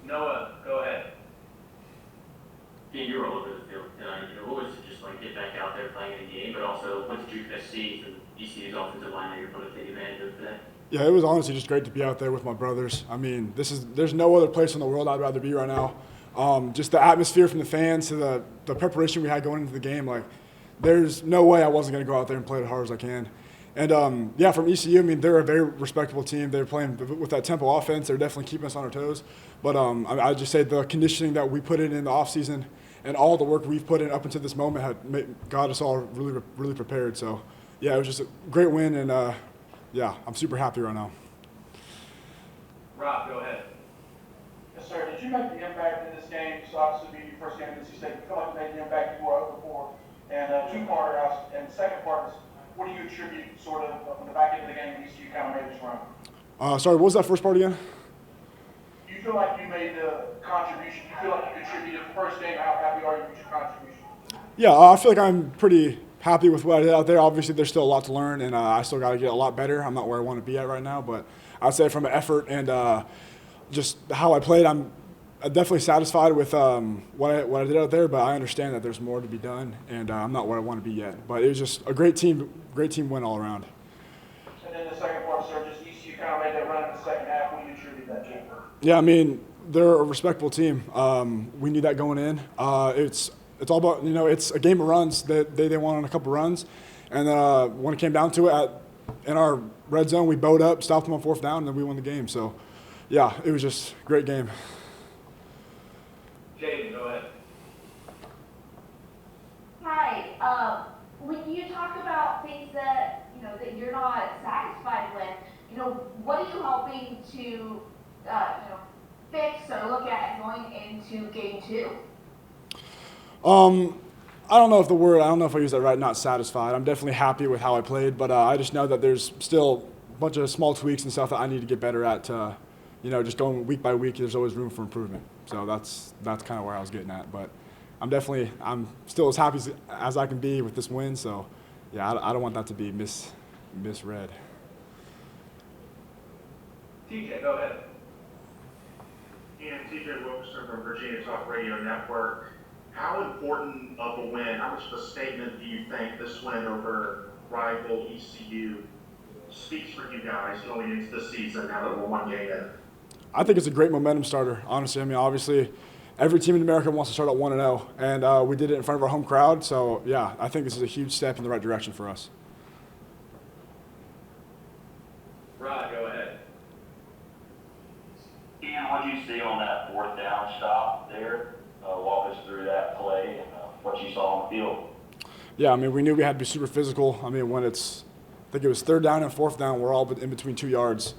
Noah, go ahead. Being your role over the field, what was it just like get back out there playing in the game, but also what did you guys see from ECU's offensive line that you're going to take advantage of today? Yeah, it was honestly just great to be out there with my brothers. I mean, there's no other place in the world I'd rather be right now. Just the atmosphere from the fans to the preparation we had going into the game, like there's no way I wasn't going to go out there and play as hard as I can. And, yeah, from ECU, I mean, they're a very respectable team. They're playing with that tempo offense. They're definitely keeping us on our toes. But I just say the conditioning that we put in the offseason and all the work we've put in up until this moment got us all really, really prepared. So, yeah, it was just a great win, and, yeah, I'm super happy right now. Rob, go ahead. Yes, sir. Did you make the impact in this game? This obviously be your first game in NC State. You feel like you made the impact you were over before? And two-parter, and the second part is, what do you attribute sort of on the back end of the game when ECU kind of made this run? Sorry, what was that first part again? Do you feel like you made the contribution? Do you feel like you contributed the first game? How happy are you with your contribution? Yeah, I feel like I'm pretty happy with what I did out there. Obviously, there's still a lot to learn, and I still got to get a lot better. I'm not where I want to be at right now, but I'd say from an effort and just how I played, I'm definitely satisfied with what I did out there, but I understand that there's more to be done, and I'm not where I want to be yet. But it was just a great team win all around. And then the second part, sir, just ECU kind of made that run in the second half. What do you attribute that to? Yeah, I mean, they're a respectable team. We knew that going in. It's all about, it's a game of runs. They won on a couple runs, and when it came down to it, in our red zone, we bowed up, stopped them on fourth down, and then we won the game. So, yeah, it was just a great game. Caden, go ahead. Hi. When you talk about things that that you're not satisfied with, what are you hoping to fix or look at going into game 2? I don't know if I use that right, not satisfied. I'm definitely happy with how I played, but I just know that there's still a bunch of small tweaks and stuff that I need to get better at to, just going week by week, there's always room for improvement. So that's kind of where I was getting at. But I'm still as happy as I can be with this win. So, yeah, I don't want that to be misread. TJ, go ahead. And TJ Wilkerson from Virginia Talk Radio Network. How important of a win, how much of a statement do you think this win over rival ECU speaks for you guys going into the season now that we're one game in? I think it's a great momentum starter, honestly. I mean, obviously, every team in America wants to start at 1-0, and we did it in front of our home crowd. So, yeah, I think this is a huge step in the right direction for us. Rod, go ahead. Ian, what did you see on that fourth down stop there? Walk us through that play and what you saw on the field. Yeah, I mean, we knew we had to be super physical. I mean, I think it was third down and fourth down, we're all in between 2 yards.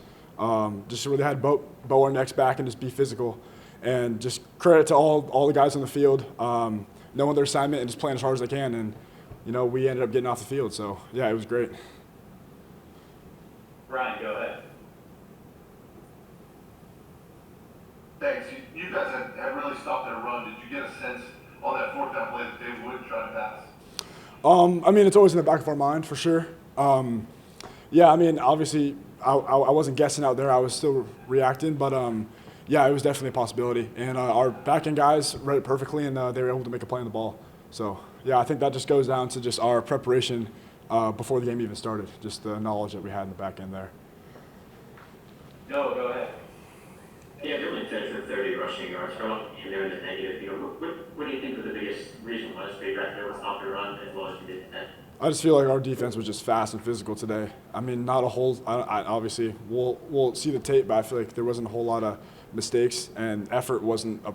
Just really had to bow our necks back and just be physical. And just credit to all the guys on the field, knowing their assignment and just playing as hard as they can. And, we ended up getting off the field. So, yeah, it was great. Ryan, go ahead. Thanks. You guys have really stopped their run. Did you get a sense on that fourth down play that they would try to pass? I mean, it's always in the back of our mind for sure. Yeah, I mean, obviously, I wasn't guessing out there. I was still reacting, but yeah, it was definitely a possibility. And our back end guys read it perfectly, and they were able to make a play on the ball. So yeah, I think that just goes down to just our preparation before the game even started, just the knowledge that we had in the back end there. No, go ahead. Yeah, they only said for 30 rushing yards, and they're in the negative. What do you think was the biggest reason why they back there was off the run as well as you did that? I just feel like our defense was just fast and physical today. I mean, not a whole. Obviously, we'll see the tape, but I feel like there wasn't a whole lot of mistakes, and effort wasn't a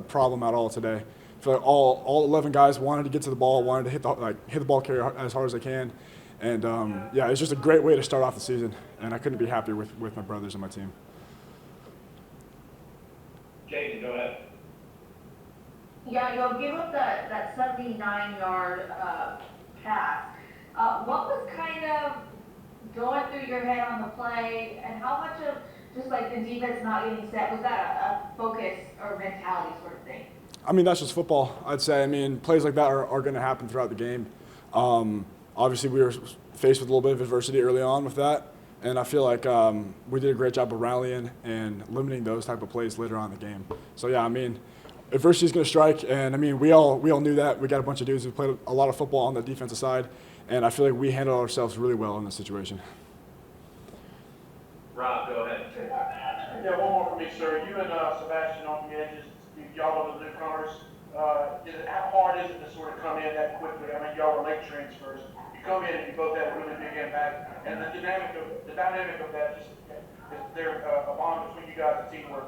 problem at all today. I feel like all 11 guys wanted to get to the ball, wanted to hit the ball carrier as hard as they can, and yeah, it's just a great way to start off the season. And I couldn't be happier with my brothers and my team. Caden, go ahead. Yeah, you'll give up that 79-yard pass. What was kind of going through your head on the play, and how much of just like the defense not getting set, was that a focus or mentality sort of thing? I mean, that's just football, I'd say. I mean, plays like that are going to happen throughout the game. Obviously, we were faced with a little bit of adversity early on with that. And I feel like we did a great job of rallying and limiting those type of plays later on in the game. So, yeah, I mean, adversity is going to strike, and, I mean, we all knew that. We got a bunch of dudes who played a lot of football on the defensive side, and I feel like we handled ourselves really well in this situation. Rob, go ahead. Yeah, one more for me, sir. You and Sebastian on the edges, y'all are the newcomers. How hard is it to sort of come in that quickly? I mean, y'all were late transfers. You come in and you both had a really big impact. And the dynamic of that, just is there a bond between you guys and teamwork?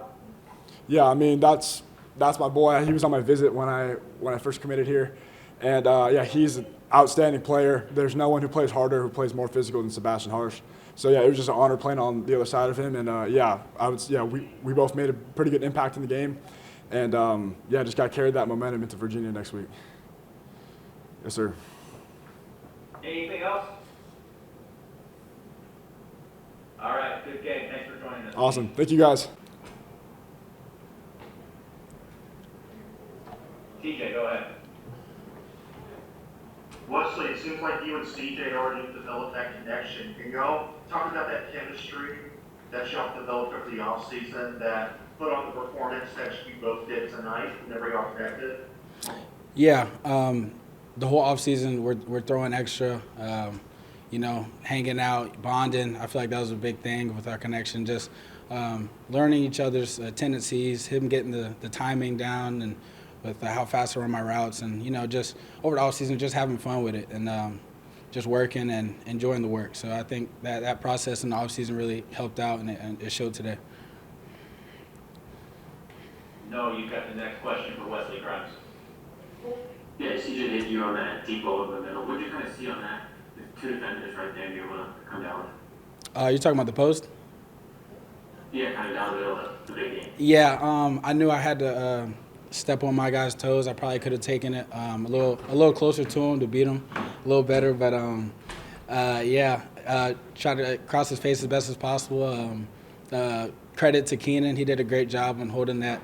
Yeah, I mean, that's my boy. He was on my visit when I first committed here. And, yeah, he's an outstanding player. There's no one who plays harder, who plays more physical than Sebastian Harsh. So, yeah, it was just an honor playing on the other side of him. And, we both made a pretty good impact in the game. And, just got to carry that momentum into Virginia next week. Yes, sir. Anything else? All right, good game. Thanks for joining us. Awesome. Thank you, guys. TJ, go ahead. Wesley, it seems like you and CJ already developed that connection. Can y'all talk about that chemistry that y'all developed over the offseason that put on the performance that you both did tonight whenever y'all connected? Yeah, the whole offseason we're throwing extra, hanging out, bonding. I feel like that was a big thing with our connection, just learning each other's tendencies, him getting the timing down and with how fast I run my routes, and, just over the offseason just having fun with it and just working and enjoying the work. So I think that process in the offseason really helped out, and it showed today. No, you've got the next question for Wesley Grimes. Yeah, CJ hit you on that deep ball over the middle. What did you kind of see on that? There's two defenders right there, and you're able to come down. You're talking about the post? Yeah, kind of down the middle of the big game. Yeah, I knew I had to step on my guy's toes. I probably could have taken it a little closer to him to beat him a little better, but try to cross his face as best as possible. Credit to Keenan, he did a great job on holding that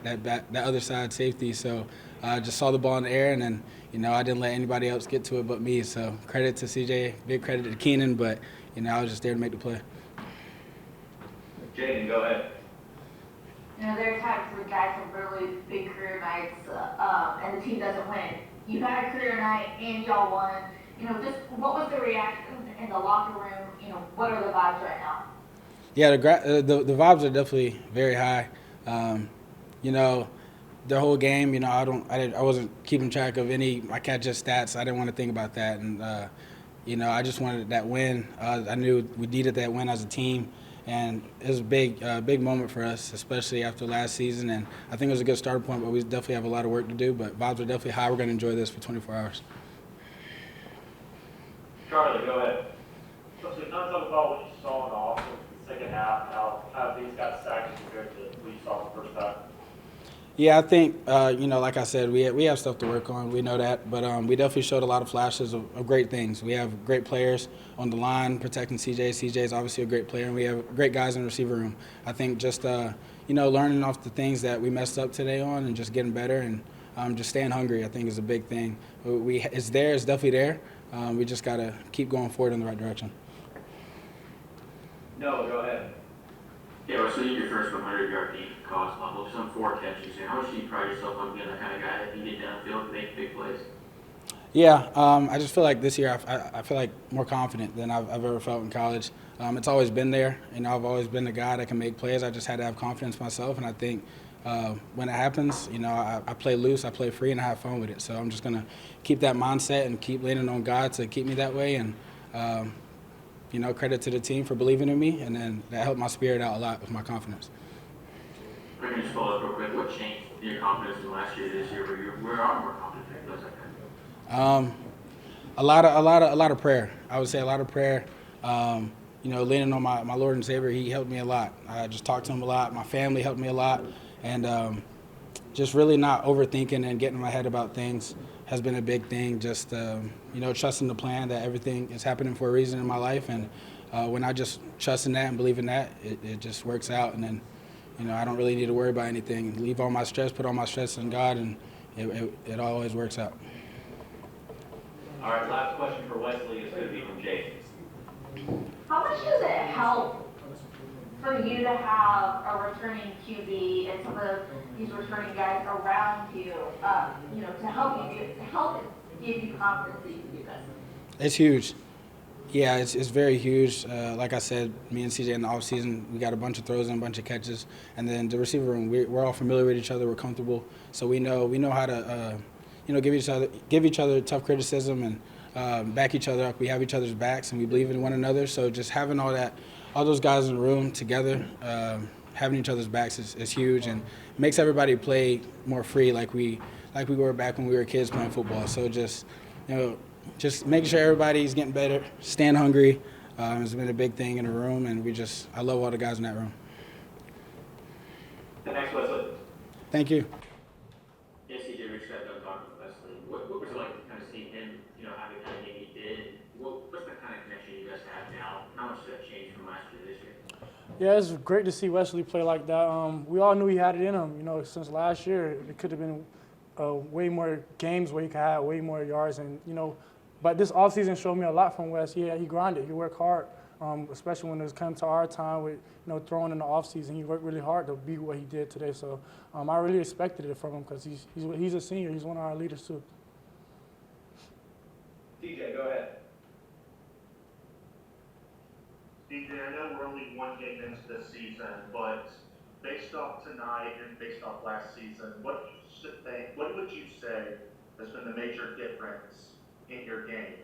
other side safety. So I just saw the ball in the air, and then I didn't let anybody else get to it but me. So credit to CJ, big credit to Keenan, but I was just there to make the play. Caden, go ahead. There are times where guys have really big career nights, and the team doesn't win. You had a career night and y'all won. Just what was the reaction in the locker room? What are the vibes right now? Yeah, the vibes are definitely very high. The whole game, I wasn't keeping track of my catches stats. I didn't want to think about that, and I just wanted that win. I knew we needed that win as a team. And it was a big moment for us, especially after last season. And I think it was a good starting point, but we definitely have a lot of work to do. But vibes are definitely high. We're going to enjoy this for 24 hours. Charlie, go ahead. So kind of talk about what you saw in the offense in the second half, how kind of things got stacked compared to what you saw in the first half. Yeah, I think, like I said, we have stuff to work on. We know that. But we definitely showed a lot of flashes of great things. We have great players on the line protecting CJ. CJ is obviously a great player, and we have great guys in the receiver room. I think just, learning off the things that we messed up today on and just getting better and just staying hungry, I think, is a big thing. It's definitely there. We just got to keep going forward in the right direction. No, go ahead. Yeah, so your first 100-yard game cost level, some 4 catches. How much do you pride yourself on being the kind of guy that can get downfield and make big plays? Yeah, I just feel like this year I feel like more confident than I've ever felt in college. It's always been there. I've always been the guy that can make plays. I just had to have confidence myself, and I think when it happens, I play loose, I play free, and I have fun with it. So I'm just going to keep that mindset and keep leaning on God to keep me that way. And, credit to the team for believing in me, and then that helped my spirit out a lot with my confidence. Let me just follow up real quick. What changed your confidence in last year, this year, where you were more confident? A lot of prayer. I would say a lot of prayer. Leaning on my Lord and Savior, He helped me a lot. I just talked to Him a lot. My family helped me a lot, and just really not overthinking and getting in my head about things has been a big thing. Just trusting the plan that everything is happening for a reason in my life, and when I just trust in that and believe in that, it just works out, and then I don't really need to worry about anything. Leave all my stress, put all my stress in God, and it always works out. All right, last question for Wesley is going to be from Jason. How much does it help for you to have a returning QB and some of these returning guys around you, to help give you confidence that you can do this? It's huge. Yeah, it's very huge. Like I said, me and CJ in the offseason, we got a bunch of throws and a bunch of catches. And then the receiver room, we're all familiar with each other. We're comfortable. So we know how to, give each other tough criticism and back each other up. We have each other's backs and we believe in one another. So just having all those guys in the room together, having each other's backs is huge and makes everybody play more free like we were back when we were kids playing football. So just making sure everybody's getting better, staying hungry has been a big thing in the room, and I love all the guys in that room. The next Wesley. CJ Thank you. reached out to talk with Wesley. What was it like to kind of see him, have the kind of game he did? What's the kind of connection you guys have now? How much does that change from last year to this year? Yeah, it's great to see Wesley play like that. We all knew he had it in him. Since last year, it could have been way more games where he could have way more yards, and but this offseason showed me a lot from Wes. Yeah, he grinded. He worked hard, especially when it was coming to our time with throwing in the offseason. He worked really hard to be what he did today. So I really expected it from him because he's a senior. He's one of our leaders too. TJ, go ahead. DJ, I know we're only one game into this season, but based off tonight and based off last season, what would you say has been the major difference in your game?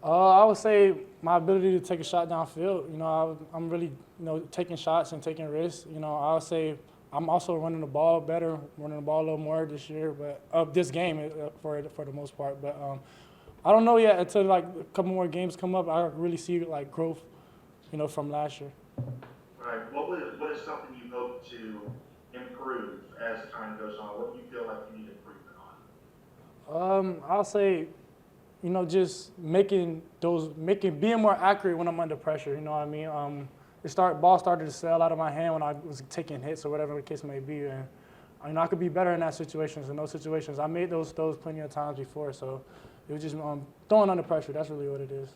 I would say my ability to take a shot downfield. I'm really, taking shots and taking risks. I would say I'm also running the ball better, running the ball a little more this year, but of this game for the most part. But I don't know yet until a couple more games come up. I really see growth, from last year. Right. What is something you hope to improve as time goes on? What do you feel like you need improvement on? I'll say, just being more accurate when I'm under pressure. You know what I mean? Ball started to sail out of my hand when I was taking hits or whatever the case may be, and I could be better in those situations. I made those plenty of times before, so it was just throwing under pressure. That's really what it is.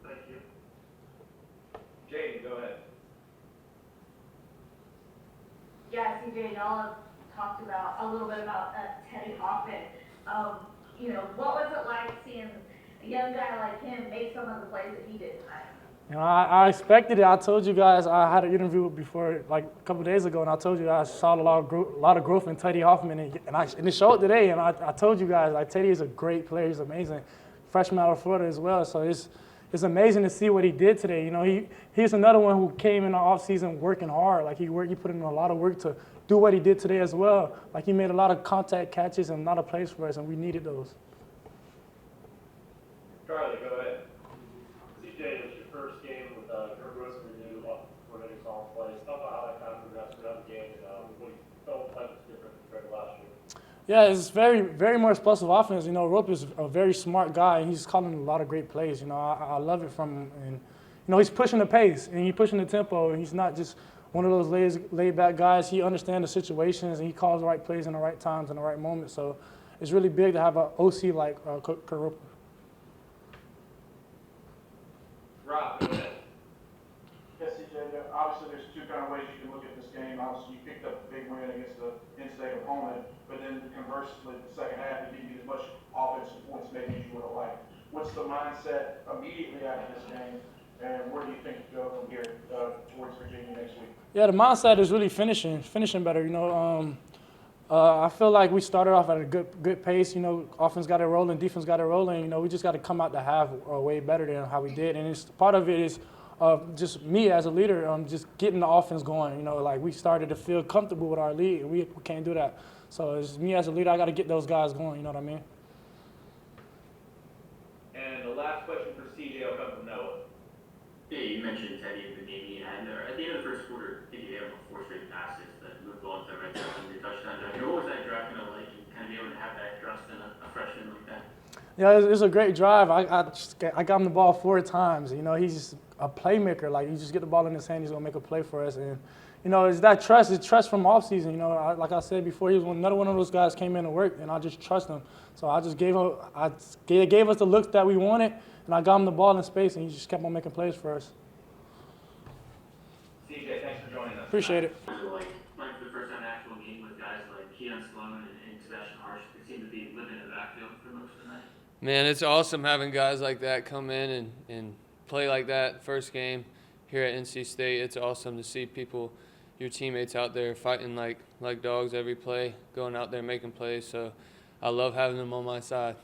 Thank you. Caden, go ahead. Yeah, CJ, y'all have talked a little bit about Teddy Hoffman. What was it like seeing a young guy like him make some of the plays that he did tonight? I expected it. I told you guys I had an interview before, a couple of days ago, and I told you I saw a lot of growth in Teddy Hoffman, and it showed today. And I told you guys, Teddy is a great player. He's amazing, freshman out of Florida as well. So it's amazing to see what he did today. He's another one who came in the offseason working hard. He put in a lot of work to do what he did today as well. He made a lot of contact catches and a lot of plays for us, and we needed those. Charlie, go ahead. CJ, it's your first game with Kurt Wilson and you coordinating song plays. Talk about how that kind of progressed throughout the game and what you felt like was different compared to last year. Yeah, it's very, very more explosive offense. Rope is a very smart guy, and he's calling a lot of great plays. I love it from him. And, he's pushing the pace, and he's pushing the tempo, and he's not just one of those laid-back guys. He understands the situations, and he calls the right plays in the right times and the right moments. So it's really big to have an OC like Kurt Roper. Rob, go ahead. Yes, CJ, obviously there's two kind of ways you can look at this game. Obviously you picked up a big win against the in-state opponent, but then conversely, the second half, you didn't get as much offensive points maybe as you would have liked. What's the mindset immediately after this game, and where do you think you go from here towards Virginia next week? Yeah, the mindset is really finishing better. I feel like we started off at a good pace. Offense got it rolling, defense got it rolling. We just got to come out the half way better than how we did. And part of it is just me as a leader, just getting the offense going. We started to feel comfortable with our lead, and we can't do that. So it's me as a leader. I got to get those guys going. You know what I mean? And the last question for CJ will come from Noah. Yeah, you mentioned Teddy and the Navy, and at the end of the first quarter, I think you gave him 4 straight passes that moved on to the red zone and the touchdown. What was that drive going to like, and kind of be able to have that trust in a freshman like that? Yeah, it was a great drive. I got him the ball 4 times. He's just a playmaker. You just get the ball in his hand, he's gonna make a play for us. And you know, it's that trust. It's trust from off season. You know, like I said before, he was another one of those guys came in and worked, and I just trust him. So I just gave us the looks that we wanted, and I got him the ball in space, and he just kept on making plays for us. CJ, thanks for joining us. Appreciate it. So like for the first time actual game with guys like Cian Slone and Sebastian Harsh, they seem to be living in the backfield for most of the night. Man, it's awesome having guys like that come in and play like that first game here at NC State. It's awesome to see people, your teammates out there fighting like dogs every play, going out there making plays. So I love having them on my side.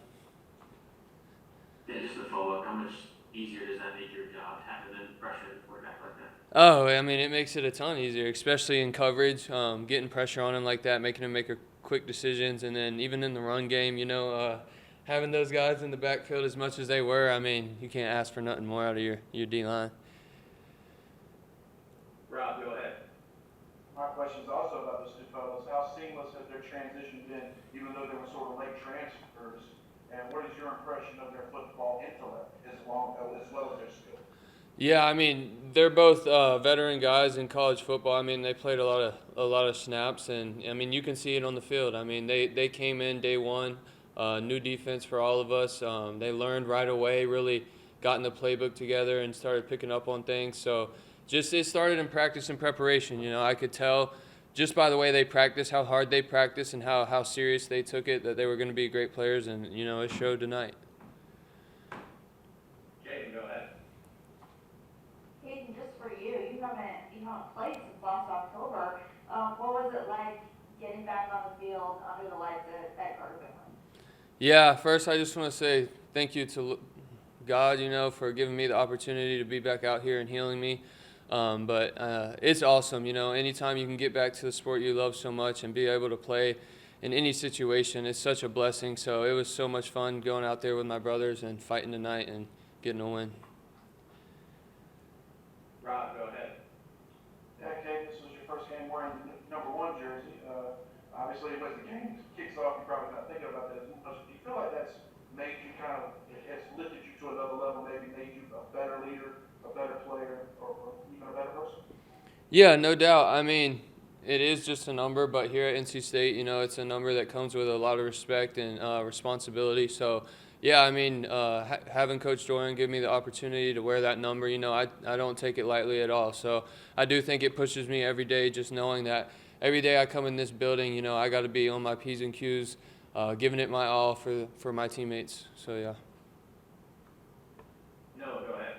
Yeah, just to follow up, how much easier does that make your job having them pressure the quarterback like that? Oh, I mean, it makes it a ton easier, especially in coverage, getting pressure on him like that, making him make quick decisions, and then even in the run game, you know, having those guys in the backfield as much as they were, I mean, you can't ask for nothing more out of your D-line. Rob, go ahead. My question is also about those two fellas. How seamless has their transition been, even though they were sort of late transfers? And what is your impression of their football intellect as well as their skill? Yeah, I mean, they're both veteran guys in college football. I mean, they played a lot of snaps, and I mean, you can see it on the field. I mean, they came in day one, new defense for all of us. They learned right away, really got in the playbook together and started picking up on things. So just it started in practice and preparation. You know, I could tell just by the way they practice, how hard they practice, and how serious they took it, that they were going to be great players, and you know, it showed tonight. Caden, go ahead. Caden, just for you, you haven't played since last October. What was it like getting back on the field under the lights at Garden? Yeah, first I just want to say thank you to God, you know, for giving me the opportunity to be back out here and healing me. But it's awesome, you know, anytime you can get back to the sport you love so much and be able to play in any situation, it's such a blessing. So it was so much fun going out there with my brothers and fighting tonight and getting a win. Rob, go ahead. Yeah, Caden, this was your first game wearing the number 1 jersey. Obviously, when the game kicks off, you're probably not thinking about that as much. Do you feel like that's made you has lifted you to another level, maybe made you a better leader, a better player, or even a better person? Yeah, no doubt. I mean, it is just a number, but here at NC State, you know, it's a number that comes with a lot of respect and responsibility. So, yeah, I mean, having Coach Doran give me the opportunity to wear that number, you know, I don't take it lightly at all. So I do think it pushes me every day, just knowing that every day I come in this building, you know, I got to be on my P's and Q's, giving it my all for my teammates. So, yeah. No, go ahead.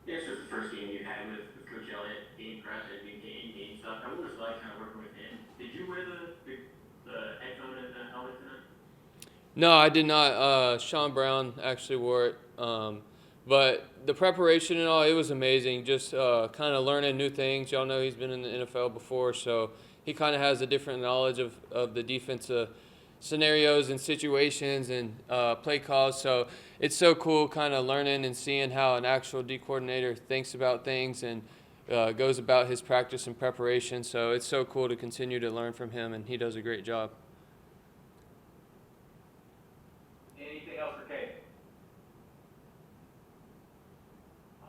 Yeah, so it's the first game you had with Coach Elliott, game prep and game stuff. How was it like kind of working with him? Did you wear the headphone and the helmet tonight? No, I did not. Sean Brown actually wore it. But the preparation and all, it was amazing. Just kind of learning new things. Y'all know he's been in the NFL before, so he kind of has a different knowledge of the defensive scenarios and situations and play calls. So it's so cool kind of learning and seeing how an actual D coordinator thinks about things and goes about his practice and preparation. So it's so cool to continue to learn from him, and he does a great job. Anything else for Caden?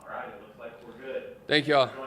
All right, it looks like we're good. Thank y'all.